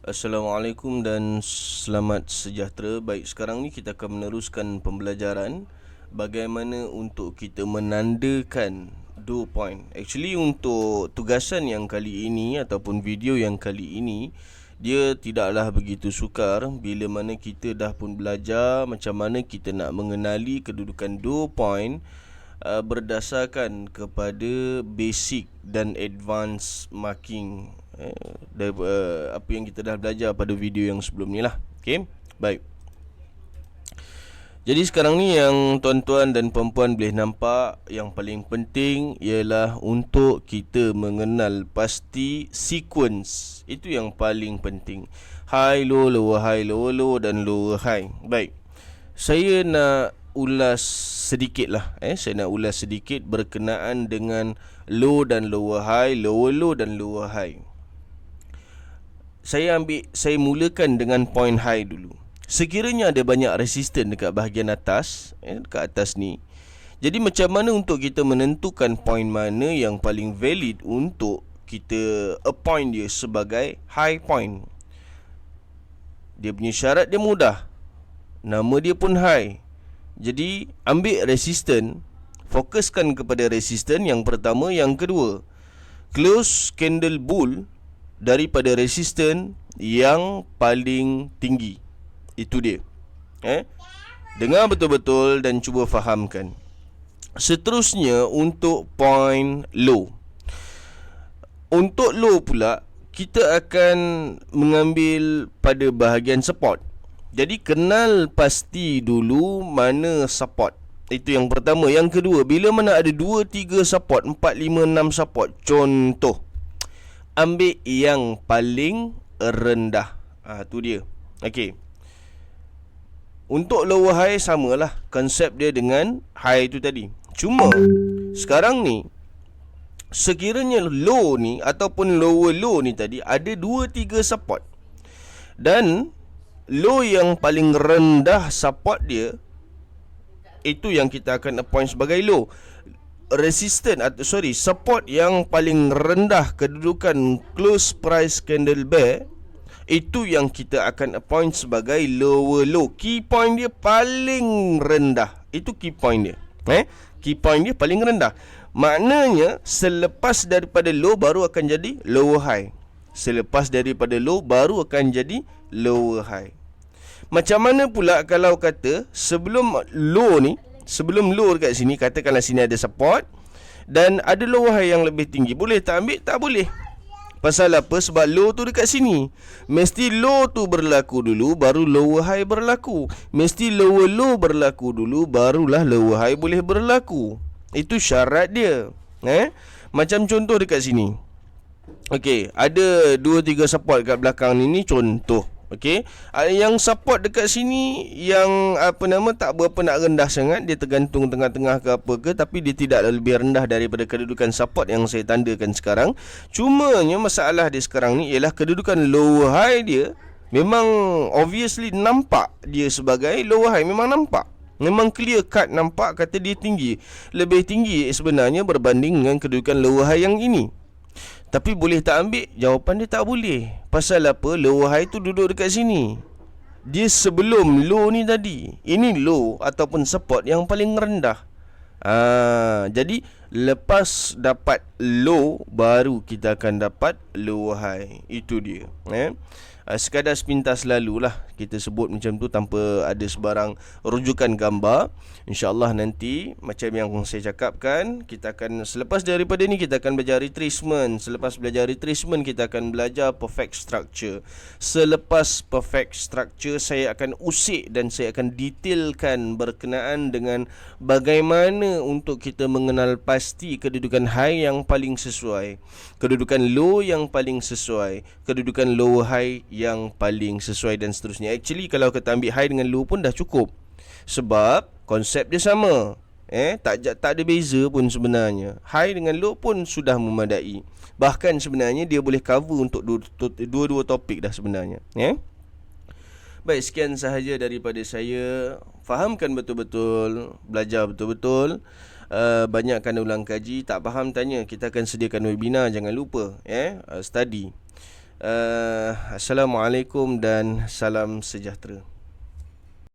Assalamualaikum dan selamat sejahtera. Baik, sekarang ni kita akan meneruskan pembelajaran bagaimana untuk kita menandakan 2 point. Actually untuk tugasan yang kali ini ataupun video yang kali ini, dia tidaklah begitu sukar bila mana kita dah pun belajar macam mana kita nak mengenali kedudukan 2 point berdasarkan kepada basic dan advanced marking apa yang kita dah belajar pada video yang sebelum ni lah. Okay, baik. Jadi sekarang ni yang tuan-tuan dan puan-puan boleh nampak, yang paling penting ialah untuk kita mengenal pasti sequence. Itu yang paling penting. High, low, lower high, lower low dan lower high. Baik, saya nak ulas sedikit lah. Saya nak ulas sedikit berkenaan dengan low dan lower high, lower low dan lower high. Saya mulakan dengan point high dulu. Sekiranya ada banyak resisten dekat bahagian atas, dekat atas ni, jadi macam mana untuk kita menentukan point mana yang paling valid untuk kita appoint dia sebagai high point? Dia punya syarat dia mudah, nama dia pun high. Jadi ambil resisten, fokuskan kepada resisten yang pertama, yang kedua, close candle bull daripada resisten yang paling tinggi. Itu dia. Dengar betul-betul dan cuba fahamkan. Seterusnya untuk point low. Untuk low pula, kita akan mengambil pada bahagian support. Jadi kenal pasti dulu mana support. Itu yang pertama. Yang kedua, bila mana ada 2, 3 support, 4, 5, 6 support, contoh, ambil yang paling rendah. Tu dia. Okey. Untuk lower high samalah konsep dia dengan high tu tadi. Cuma sekarang ni, sekiranya low ni ataupun lower low ni tadi ada 2, 3 support, dan low yang paling rendah support dia, itu yang kita akan appoint sebagai low. Support yang paling rendah kedudukan close price candle bear, itu yang kita akan appoint sebagai lower low. Key point dia paling rendah. Itu key point dia. Key point dia paling rendah. Maknanya selepas daripada low baru akan jadi lower high. Selepas daripada low baru akan jadi lower high. Macam mana pula kalau kata sebelum low dekat sini, katakanlah sini ada support dan ada lower high yang lebih tinggi, boleh tak ambil? Tak boleh. Pasal apa? Sebab low tu dekat sini. Mesti low tu berlaku dulu, baru lower high berlaku. Mesti lower low berlaku dulu, barulah lower high boleh berlaku. Itu syarat dia. Macam contoh dekat sini. Okey, ada 2, 3 support kat belakang ni contoh. Okey, yang support dekat sini yang tak berapa nak rendah sangat, dia tergantung tengah-tengah ke apa ke, tapi dia tidak lebih rendah daripada kedudukan support yang saya tandakan sekarang. Cumanya masalah dia sekarang ni ialah kedudukan lower high dia memang obviously nampak dia sebagai lower high, memang nampak. Memang clear cut nampak kata dia tinggi. Lebih tinggi sebenarnya berbanding dengan kedudukan lower high yang ini. Tapi boleh tak ambil? Jawapan dia tak boleh. Pasal apa? Lower high tu duduk dekat sini. Dia sebelum low ni tadi. Ini low ataupun support yang paling rendah. Jadi lepas dapat low, baru kita akan dapat lower high. Itu dia. Sekadar sepintas lalulah kita sebut macam tu tanpa ada sebarang rujukan gambar. InsyaAllah nanti macam yang saya cakapkan, kita akan selepas daripada ni kita akan belajar retracement. Selepas belajar retracement kita akan belajar perfect structure. Selepas perfect structure saya akan usik dan saya akan detailkan berkenaan dengan bagaimana untuk kita mengenal pasti kedudukan high yang paling sesuai, kedudukan low yang paling sesuai, kedudukan lower high yang paling sesuai dan seterusnya. Actually kalau kita ambil high dengan low pun dah cukup, sebab konsep dia sama. Tak ada beza pun sebenarnya. High dengan low pun sudah memadai. Bahkan sebenarnya dia boleh cover untuk dua-dua topik dah sebenarnya. Baik, sekian sahaja daripada saya. Fahamkan betul-betul, belajar betul-betul. Banyakkan ulang kaji. Tak faham tanya, kita akan sediakan webinar, jangan lupa study. Assalamualaikum dan salam sejahtera.